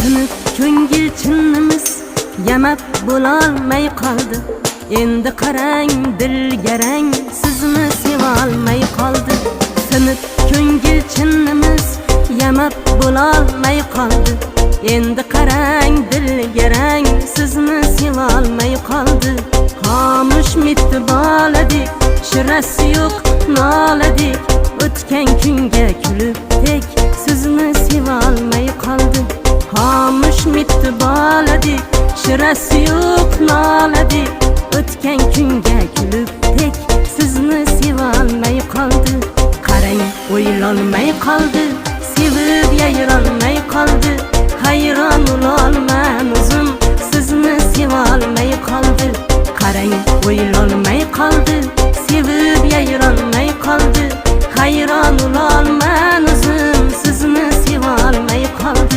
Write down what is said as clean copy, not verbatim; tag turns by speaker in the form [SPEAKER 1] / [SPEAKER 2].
[SPEAKER 1] Sinib ko'ngil chinnimiz yamab bo'lolmay qoldi. Endi qarang dilgarang sizni sevolmay qoldi. Sinib ko'ngil chinnimiz yamab bo'lolmay qoldi. Endi qarang dilgarang sizni sevolmay qoldi. Xomush mitti boladik, shirasi yo'q noladik. O'tgan kunga kulib tek sizni sevolmay qoldi. Xomush mitti boladik, shirasi yo'q noladik. O'tgan kunga kulib tek sizni sevolmay qoldi. Qarang o'ylolmay qoldi, sevib yayrolmay qoldi.